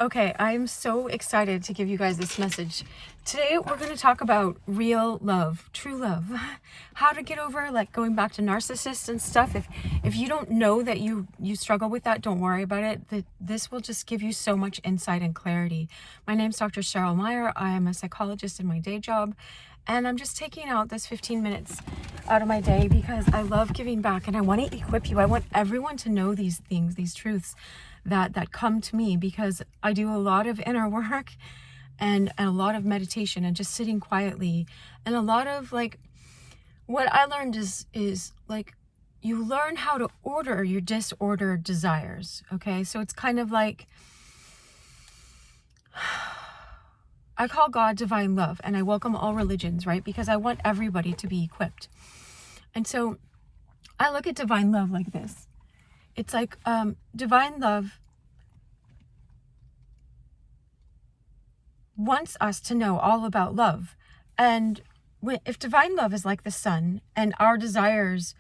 Okay, I'm so excited to give you guys this message. Today we're going to talk about real love, true love, how to get over like going back to narcissists and stuff. If you don't know that you struggle with that, don't worry about it. This will just give you so much insight and clarity. My name's Dr. Cheryl Meyer. I am a psychologist in my day job, and I'm just taking out this 15 minutes out of my day because I love giving back and I want to equip you. I want everyone to know these things, these truths that come to me, because I do a lot of inner work and a lot of meditation and just sitting quietly, and a lot of like what I learned is like you learn how to order your disordered desires. Okay, so it's kind of like I call God divine love, and I welcome all religions, right? Because I want everybody to be equipped. And so I look at divine love like this. It's like divine love wants us to know all about love. And if divine love is like the sun and our desires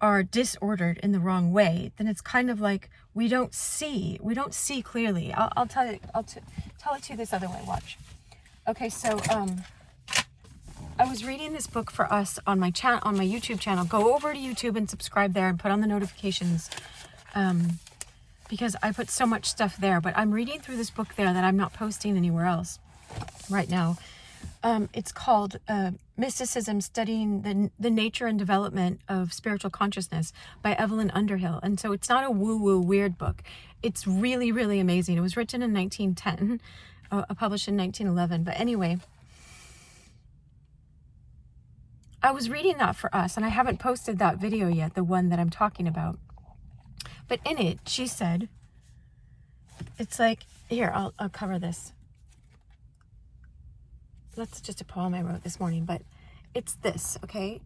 are disordered in the wrong way, then it's kind of like we don't see clearly. I'll tell it to you this other way. Watch. Okay, so I was reading this book for us on my YouTube channel. Go over to YouTube and subscribe there and put on the notifications, because I put so much stuff there. But I'm reading through this book there that I'm not posting anywhere else right now. It's called Mysticism, Studying the Nature and Development of Spiritual Consciousness by Evelyn Underhill. And so it's not a woo-woo weird book. It's really, really amazing. It was written in 1910, published in 1911. But anyway, I was reading that for us, and I haven't posted that video yet, the one that I'm talking about. But in it, she said, it's like, here, I'll cover this. That's just a poem I wrote this morning, but it's this, okay?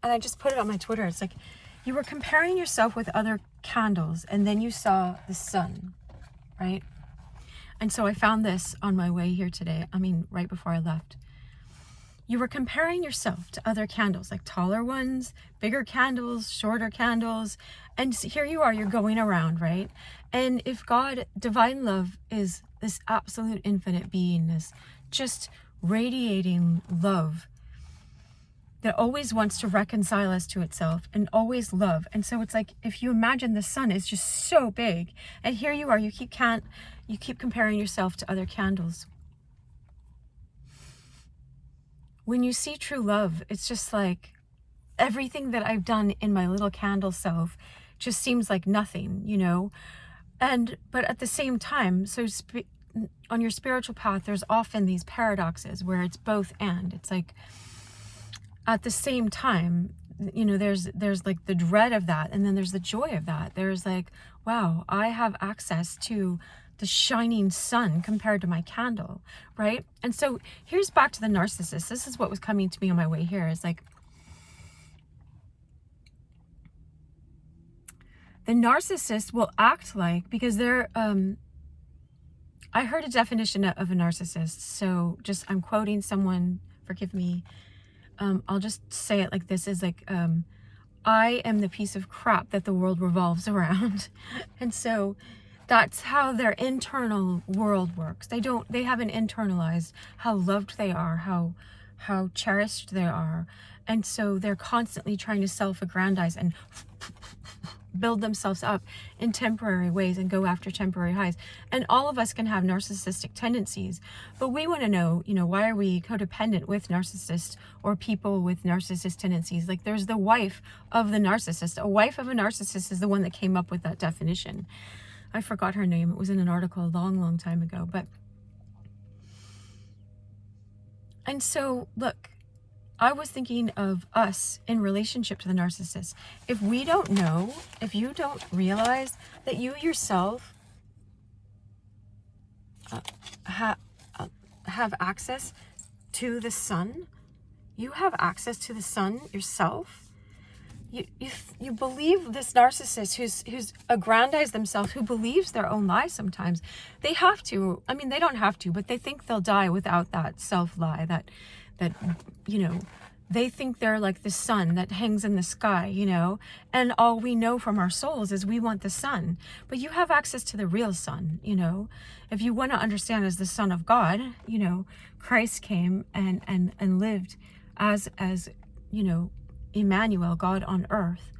And I just put it on my Twitter. It's like, you were comparing yourself with other candles, and then you saw the sun, right? And so I found this on my way here today. I mean, right before I left. You were comparing yourself to other candles, like taller ones, bigger candles, shorter candles. And here you are, you're going around, right? And if God, divine love, is this absolute infinite beingness, just radiating love that always wants to reconcile us to itself and always love. And so it's like, if you imagine the sun is just so big, and here you are, you keep comparing yourself to other candles. When you see true love, it's just like everything that I've done in my little candle self just seems like nothing, you know? But at the same time, so on your spiritual path, there's often these paradoxes where it's both and. It's like, at the same time, you know, there's like the dread of that, and then there's the joy of that. There's like, wow, I have access to the shining sun compared to my candle, right? And so here's back to the narcissist. This is what was coming to me on my way here. Is like, the narcissist will act like, because they're, I heard a definition of a narcissist. So just, I'm quoting someone, forgive me. I'll just say it like this, is like, I am the piece of crap that the world revolves around. And so that's how their internal world works. They haven't internalized how loved they are, how cherished they are. And so they're constantly trying to self-aggrandize and build themselves up in temporary ways and go after temporary highs. And all of us can have narcissistic tendencies, but we want to know, you know, why are we codependent with narcissists or people with narcissist tendencies? Like, there's the wife of the narcissist. A wife of a narcissist is the one that came up with that definition. I forgot her name. It was in an article a long, long time ago. And so, look, I was thinking of us in relationship to the narcissist. If we don't know, if you don't realize that you yourself have access to the sun, you have access to the sun yourself. You believe this narcissist who's aggrandized themselves, who believes their own lies sometimes. They have to. I mean, they don't have to, but they think they'll die without that self-lie, that you know, they think they're like the sun that hangs in the sky, you know, and all we know from our souls is we want the sun. But you have access to the real sun, you know. If you want to understand as the Son of God, you know, Christ came and lived as you know, Emmanuel, God on earth,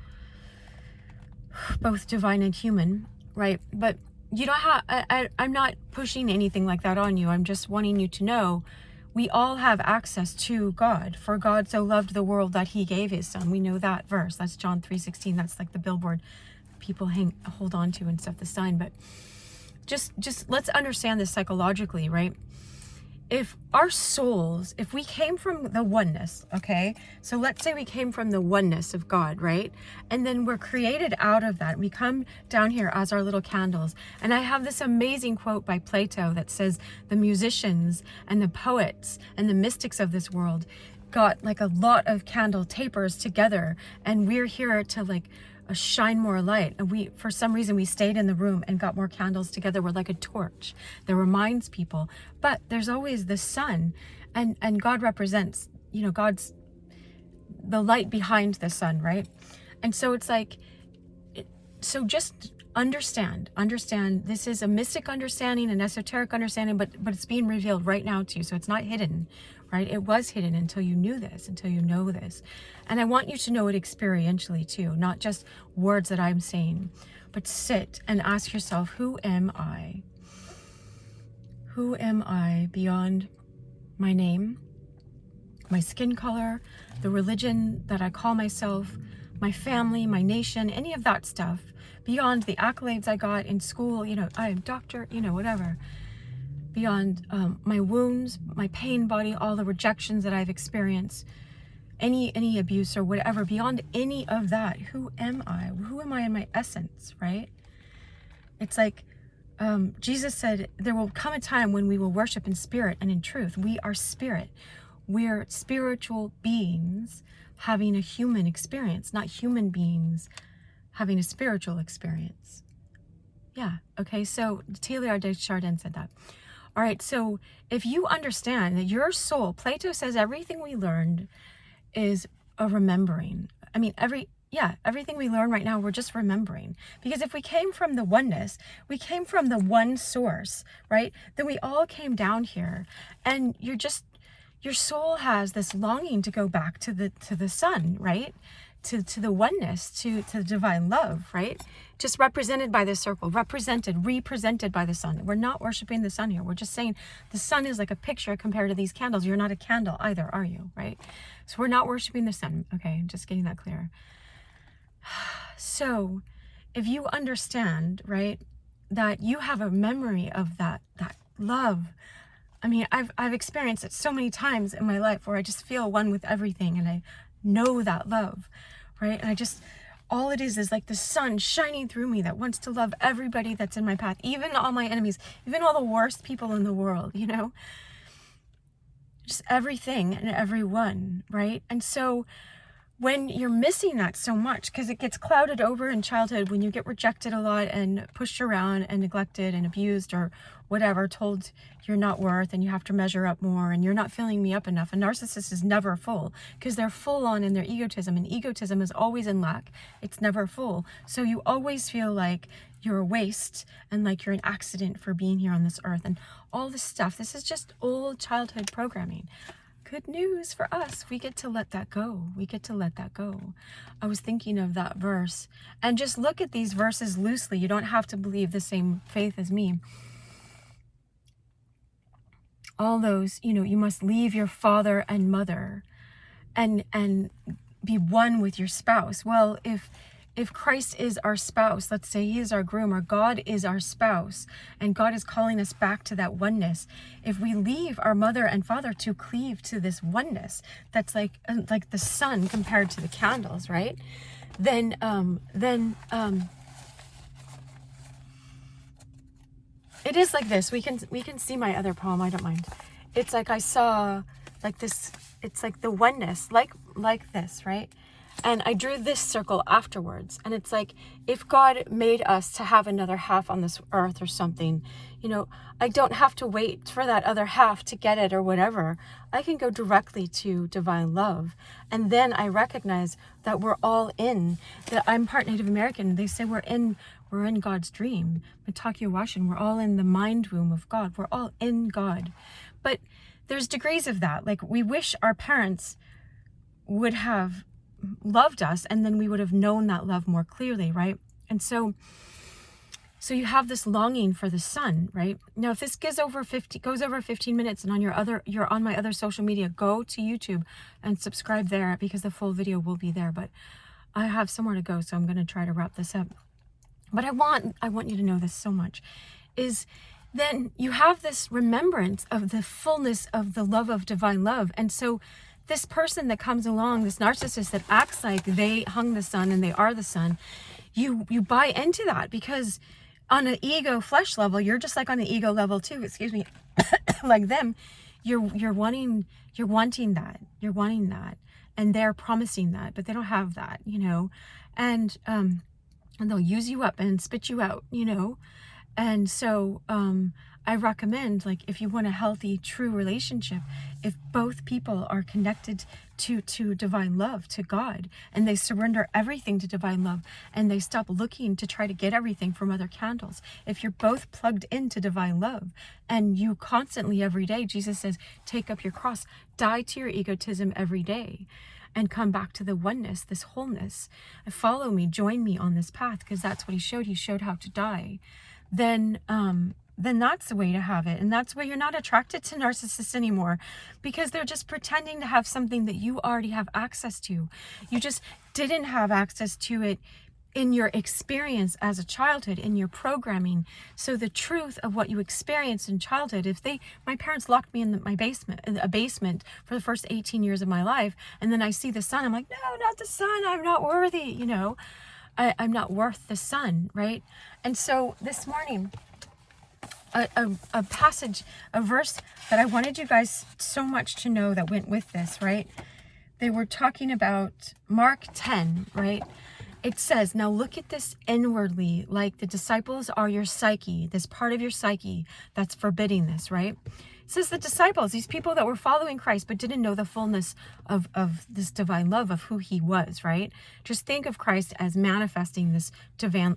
both divine and human, right? But you don't have, I'm not pushing anything like that on you. I'm just wanting you to know we all have access to God. For God so loved the world that he gave his son. We know that verse. That's John 3:16. That's like the billboard people hold on to and stuff, the sign. But just let's understand this psychologically, right? If our souls, if we came from the oneness, okay? So let's say we came from the oneness of God, right? And then we're created out of that. We come down here as our little candles. And I have this amazing quote by Plato that says the musicians and the poets and the mystics of this world got like a lot of candle tapers together. And we're here to like shine more light. And we, for some reason, we stayed in the room and got more candles together. We're like a torch that reminds people. But there's always the sun, and God represents, you know, God's the light behind the sun, right? And so it's like, so just understand this is a mystic understanding, an esoteric understanding, but it's being revealed right now to you. So it's not hidden, right? It was hidden until you knew this, until you know this. And I want you to know it experientially too, not just words that I'm saying, but sit and ask yourself, who am I? Who am I beyond my name, my skin color, the religion that I call myself, my family, my nation, any of that stuff, beyond the accolades I got in school, you know, I am doctor, you know, whatever, beyond my wounds, my pain body, all the rejections that I've experienced, any abuse or whatever, beyond any of that, who am I? Who am I in my essence, right? It's like Jesus said, there will come a time when we will worship in spirit and in truth. We are spirit. We're spiritual beings having a human experience, not human beings having a spiritual experience. Yeah, okay, so Teilhard de Chardin said that. All right, so if you understand that your soul, Plato says everything we learned is a remembering. I mean, everything we learn right now, we're just remembering. Because if we came from the oneness, we came from the one source, right? Then we all came down here, and your soul has this longing to go back to the sun, right? To the oneness, to the divine love, right? Just represented by this circle, represented by the sun. We're not worshiping the sun here. We're just saying the sun is like a picture compared to these candles. You're not a candle either, are you, right? So we're not worshiping the sun. Okay, just getting that clear. So if you understand, right, that you have a memory of that love. I mean, I've experienced it so many times in my life where I just feel one with everything, and I know that love, right? And all it is like the sun shining through me that wants to love everybody that's in my path, even all my enemies, even all the worst people in the world, you know? Just everything and everyone, right? And so when you're missing that so much, because it gets clouded over in childhood when you get rejected a lot and pushed around and neglected and abused or whatever, told you're not worth and you have to measure up more and you're not filling me up enough. A narcissist is never full because they're full on in their egotism, and egotism is always in lack. It's never full. So you always feel like you're a waste and like you're an accident for being here on this earth and all this stuff. This is just old childhood programming. Good news for us. We get to let that go. We get to let that go. I was thinking of that verse, and just look at these verses loosely. You don't have to believe the same faith as me. All those, you know, you must leave your father and mother and be one with your spouse. Well, if Christ is our spouse, let's say he is our groom, or God is our spouse, and God is calling us back to that oneness. If we leave our mother and father to cleave to this oneness, that's like the sun compared to the candles, right? Then it is like this. We can see my other poem. I don't mind. It's like I saw like this. It's like the oneness, like this, right? And I drew this circle afterwards. And it's like, if God made us to have another half on this earth or something, you know, I don't have to wait for that other half to get it or whatever. I can go directly to divine love. And then I recognize that we're all in, that I'm part Native American. They say we're in God's dream. Metakio Washin, we're all in the mind womb of God. We're all in God. But there's degrees of that. Like, we wish our parents would have loved us, and then we would have known that love more clearly, right? And so you have this longing for the son, right? Now, if this goes over 15 minutes, and you're on my other social media, go to YouTube and subscribe there, because the full video will be there. But I have somewhere to go, so I'm going to try to wrap this up. But I want you to know this so much, is then you have this remembrance of the fullness of the love of divine love. And so this person that comes along, this narcissist that acts like they hung the sun and they are the sun, you buy into that, because on an ego flesh level, you're just like on the ego level too, excuse me, like them, you're wanting that, and they're promising that, but they don't have that, you know, and they'll use you up and spit you out, you know. And so I recommend, like, if you want a healthy, true relationship, if both people are connected to divine love, to God, and they surrender everything to divine love, and they stop looking to try to get everything from other candles. If you're both plugged into divine love, and you constantly, every day, Jesus says, take up your cross, die to your egotism every day, and come back to the oneness, this wholeness, and follow me, join me on this path, because that's what he showed. He showed how to die. Then that's the way to have it. And that's why you're not attracted to narcissists anymore, because they're just pretending to have something that you already have access to. You just didn't have access to it in your experience as a childhood, in your programming. So the truth of what you experienced in childhood, my parents locked me in a basement for the first 18 years of my life, and then I see the sun, I'm like, no, not the sun, I'm not worthy, you know, I'm not worth the sun, right? And so this morning, a passage, a verse that I wanted you guys so much to know that went with this, right? They were talking about Mark 10, right? It says, now look at this inwardly, like the disciples are your psyche, this part of your psyche that's forbidding this, right? It says the disciples, these people that were following Christ but didn't know the fullness of this divine love, of who he was, right? Just think of Christ as manifesting this divine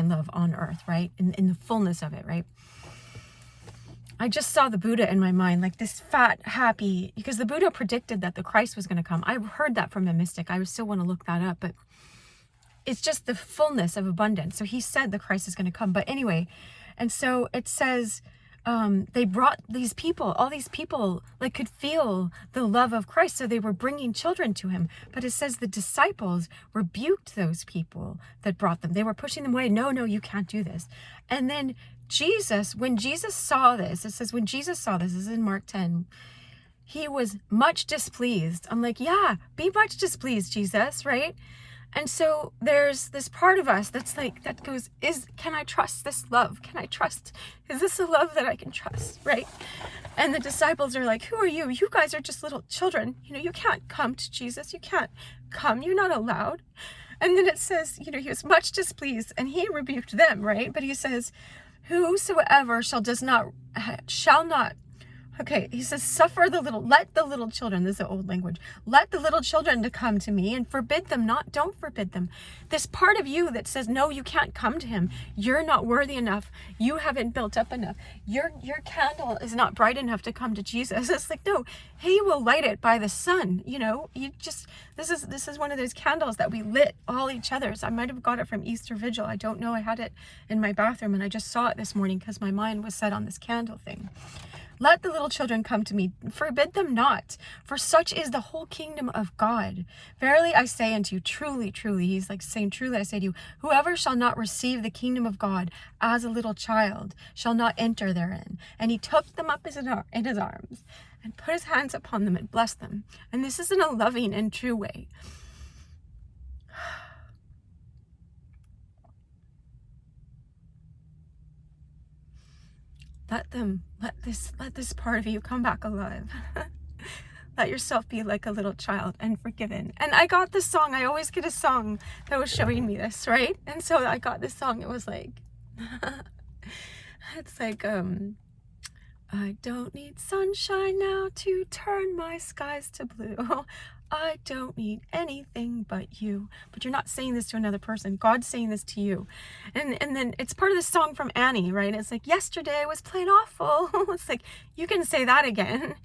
love on earth, right? In the fullness of it, right? I just saw the Buddha in my mind, like this fat, happy, because the Buddha predicted that the Christ was going to come. I heard that from a mystic. I still want to look that up, but it's just the fullness of abundance. So he said the Christ is going to come. But anyway, and so it says they brought all these people like could feel the love of Christ. So they were bringing children to him. But it says the disciples rebuked those people that brought them. They were pushing them away. No, you can't do this. And then when Jesus saw this, it says when Jesus saw this is in Mark 10, he was much displeased. I'm like, yeah, be much displeased, Jesus, right? And so there's this part of us that's like, that goes, can I trust this love? Is this a love that I can trust, right? And the disciples are like, who are you? You guys are just little children. You know, you can't come to Jesus. You can't come. You're not allowed. And then it says, you know, he was much displeased and he rebuked them, right? But he says, whosoever shall not, okay, he says, let the little children, this is the old language, let the little children to come to me and forbid them not, don't forbid them. This part of you that says, no, you can't come to him. You're not worthy enough. You haven't built up enough. Your candle is not bright enough to come to Jesus. It's like, no, he will light it by the sun. You know, this is one of those candles that we lit all each other's. I might have got it from Easter Vigil. I don't know. I had it in my bathroom and I just saw it this morning because my mind was set on this candle thing. Let the little children come to me, forbid them not, for such is the whole kingdom of God. Verily I say unto you, truly, truly, he's like saying, truly I say to you, whoever shall not receive the kingdom of God as a little child shall not enter therein. And he took them up in his arms and put his hands upon them and blessed them. And this is in a loving and true way. Let this part of you come back alive. Let yourself be like a little child and forgiven. And I got this song. I always get a song that was showing me this, right? And so I got this song. It was like, it's like, I don't need sunshine now to turn my skies to blue. I don't need anything but you. But you're not saying this to another person. God's saying this to you. And then it's part of the song from Annie, right? It's like, yesterday was plain awful. It's like, you can say that again.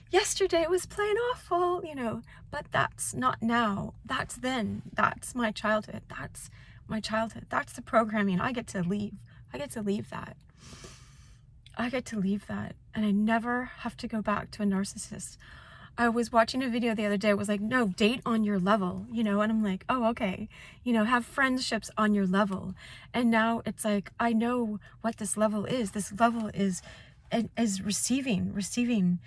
Yesterday was plain awful, you know, but that's not now. That's then. That's my childhood. That's my childhood. That's the programming. I get to leave. I get to leave that. I get to leave that, and I never have to go back to a narcissist. I was watching a video the other day. It was like, no, date on your level, you know, and I'm like, oh, okay, you know, have friendships on your level. And now it's like, I know what this level is. This level is receiving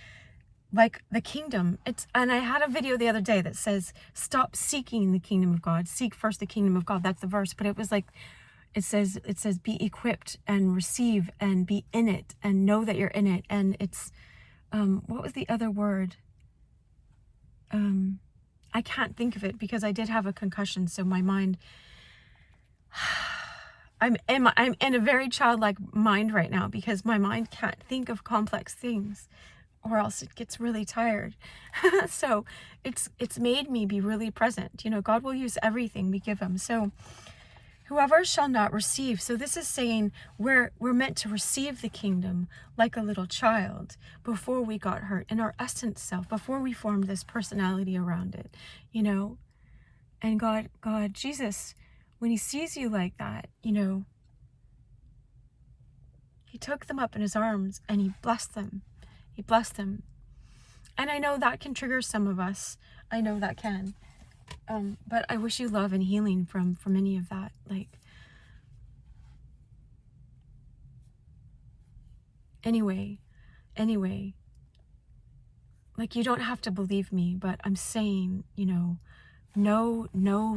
like the kingdom. And I had a video the other day that says, stop seeking the kingdom of God. Seek first the kingdom of God. That's the verse. But it was like, it says be equipped and receive and be in it and know that you're in it. And it's, what was the other word? I can't think of it because I did have a concussion. So my mind, I'm in a very childlike mind right now because my mind can't think of complex things or else it gets really tired. So it's made me be really present. You know, God will use everything we give him. So whoever shall not receive. So this is saying we're meant to receive the kingdom like a little child before we got hurt, in our essence self, before we formed this personality around it, you know. And God, Jesus, when he sees you like that, you know, he took them up in his arms and he blessed them. He blessed them. And I know that can trigger some of us. I know that can. But I wish you love and healing from any of that. Like, anyway, like, you don't have to believe me, but I'm saying, you know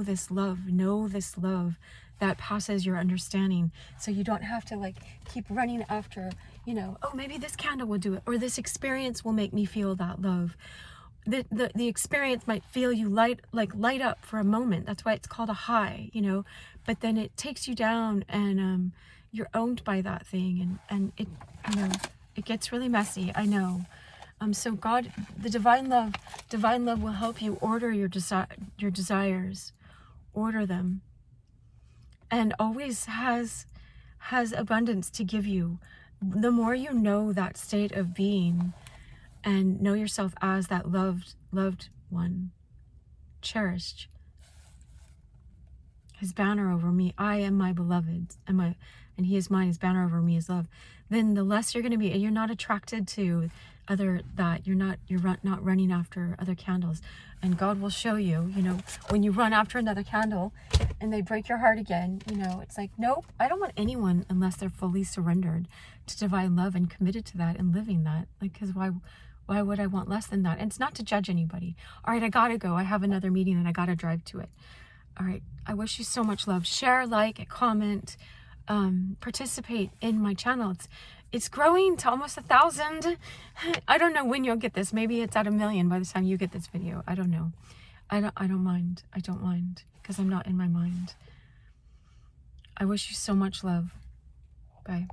this love that passes your understanding. So you don't have to like keep running after, you know, oh, maybe this candle will do it, or this experience will make me feel that love. The experience might feel you light up for a moment. That's why it's called a high, you know, but then it takes you down and you're owned by that thing, and it, you know, it gets really messy. I know. So God, the divine love will help you order your desires, order them, and always has abundance to give you. The more you know that state of being and know yourself as that loved one, cherished, his banner over me, I am my beloved, and he is mine, his banner over me is love, then the less you're going to be, and you're not attracted to you're not running after other candles. And God will show you, you know, when you run after another candle and they break your heart again, you know, it's like, nope, I don't want anyone unless they're fully surrendered to divine love and committed to that and living that. Like, because why would I want less than that? And it's not to judge anybody. All right, I gotta go. I have another meeting and I gotta drive to it. All right, I wish you so much love. Share, like, comment, participate in my channel. It's growing to almost 1,000. I don't know when you'll get this. Maybe it's at 1 million by the time you get this video. I don't know. I don't mind. I don't mind because I'm not in my mind. I wish you so much love. Bye.